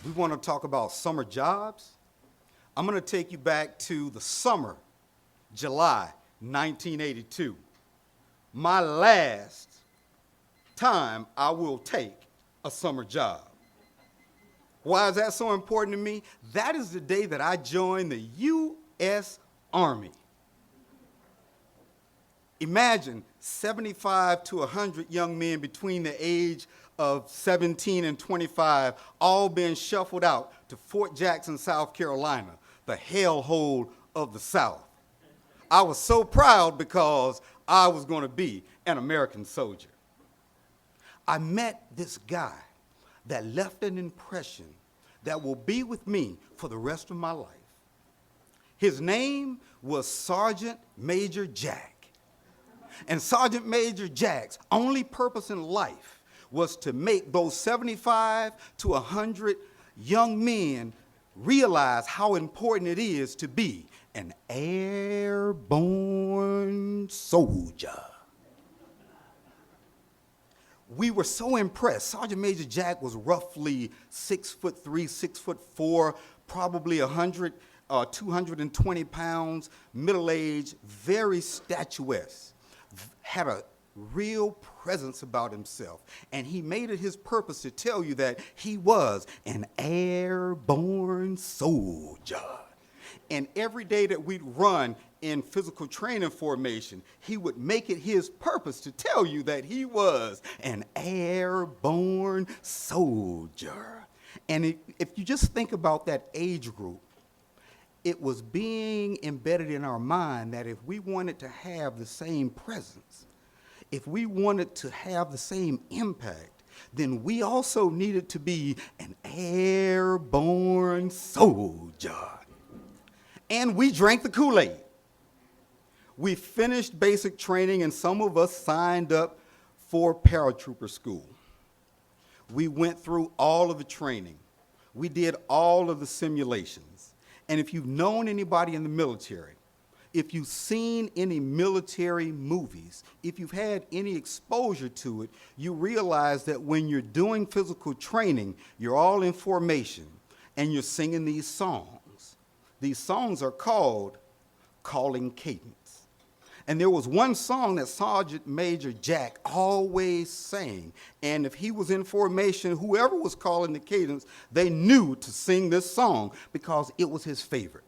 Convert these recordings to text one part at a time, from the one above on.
We want to talk about summer jobs. I'm going to take you back to the summer, July 1982. My last time I will take a summer job. Why is that so important to me? That is the day that I joined the U.S. Army. Imagine 75 to 100 young men between the age of 17 and 25 all being shuffled out to Fort Jackson, South Carolina, the hellhole of the South. I was so proud because I was going to be an American soldier. I met this guy that left an impression that will be with me for the rest of my life. His name was Sergeant Major Jack. And Sergeant Major Jack's only purpose in life was to make those 75 to 100 young men realize how important it is to be an airborne soldier. We were so impressed. Sergeant Major Jack was roughly 6'3", 6'4", probably 220 pounds, middle-aged, very statuesque, had a real presence about himself. And he made it his purpose to tell you that he was an airborne soldier. And every day that we'd run in physical training formation, he would make it his purpose to tell you that he was an airborne soldier. And if you just think about that age group, it was being embedded in our mind that if we wanted to have the same presence, if we wanted to have the same impact, then we also needed to be an airborne soldier. And we drank the Kool-Aid. We finished basic training, and some of us signed up for paratrooper school. We went through all of the training. We did all of the simulations. And if you've known anybody in the military, if you've seen any military movies, if you've had any exposure to it, you realize that when you're doing physical training, you're all in formation and you're singing these songs. These songs are called calling cadence. And there was one song that Sergeant Major Jack always sang. And if he was in formation, whoever was calling the cadence, they knew to sing this song because it was his favorite.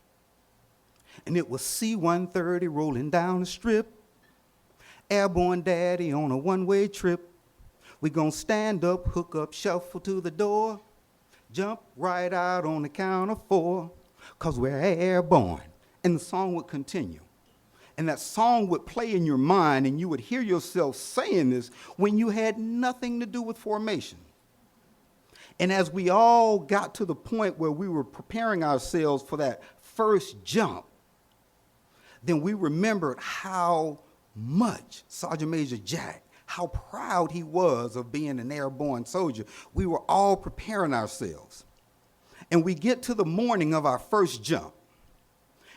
And it was C-130 rolling down the strip, airborne daddy on a one-way trip. We gonna stand up, hook up, shuffle to the door, jump right out on the count of 4, 'cause we're airborne. And the song would continue. And that song would play in your mind, and you would hear yourself saying this when you had nothing to do with formation. And as we all got to the point where we were preparing ourselves for that first jump, then we remembered how much Sergeant Major Jack, how proud he was of being an airborne soldier. We were all preparing ourselves. And we get to the morning of our first jump,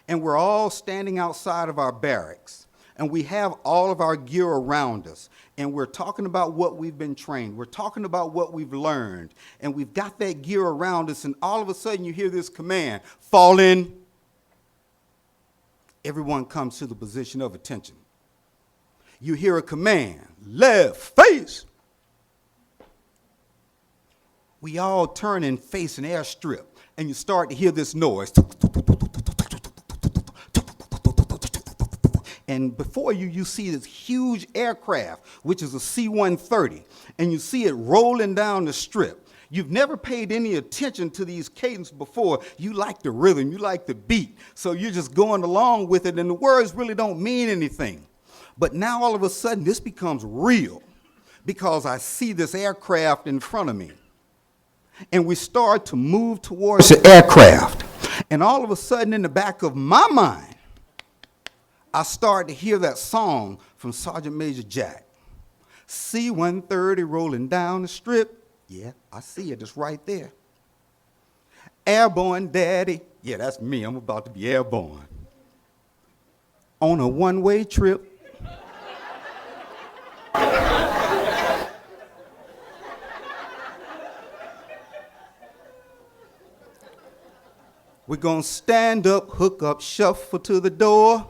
and we're all standing outside of our barracks, and we have all of our gear around us, and we're talking about what we've been trained. We're talking about what we've learned, and we've got that gear around us, and all of a sudden you hear this command, fall in. Everyone comes to the position of attention. You hear a command, left face. We all turn and face an airstrip, and you start to hear this noise. And before you, you see this huge aircraft, which is a C-130, and you see it rolling down the strip. You've never paid any attention to these cadence before. You like the rhythm, you like the beat, so you're just going along with it, and the words really don't mean anything. But now all of a sudden, this becomes real because I see this aircraft in front of me. And we start to move towards the aircraft. And all of a sudden, in the back of my mind, I start to hear that song from Sergeant Major Jack. C-130 rolling down the strip. Yeah, I see it. It's right there. Airborne daddy. Yeah, that's me. I'm about to be airborne. On a one-way trip. We're going to stand up, hook up, shuffle to the door.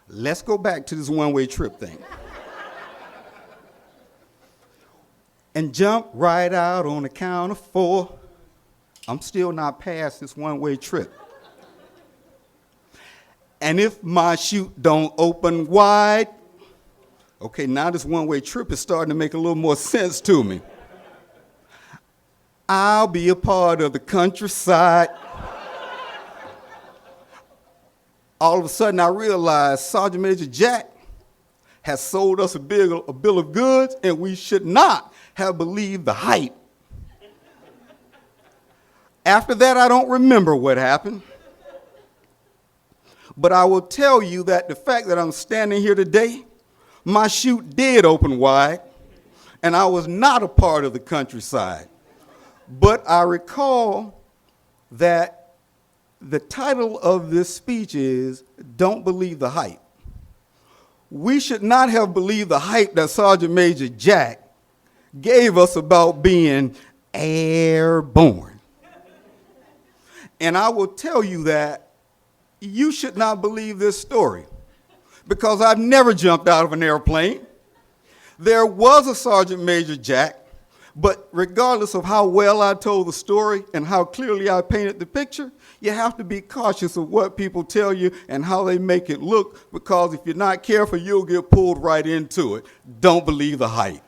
Let's go back to this one-way trip thing. And jump right out on the count of 4. I'm still not past this one-way trip. And if my chute don't open wide, okay, now this one-way trip is starting to make a little more sense to me. I'll be a part of the countryside. All of a sudden, I realized Sergeant Major Jack has sold us a bill of goods, and we should not have believed the hype. After that, I don't remember what happened. But I will tell you that the fact that I'm standing here today, my chute did open wide, and I was not a part of the countryside. But I recall that the title of this speech is, Don't Believe the Hype. We should not have believed the hype that Sergeant Major Jack gave us about being airborne. And I will tell you that you should not believe this story, because I've never jumped out of an airplane. There was a Sergeant Major Jack, but regardless of how well I told the story and how clearly I painted the picture, you have to be cautious of what people tell you and how they make it look, because if you're not careful, you'll get pulled right into it. Don't believe the hype.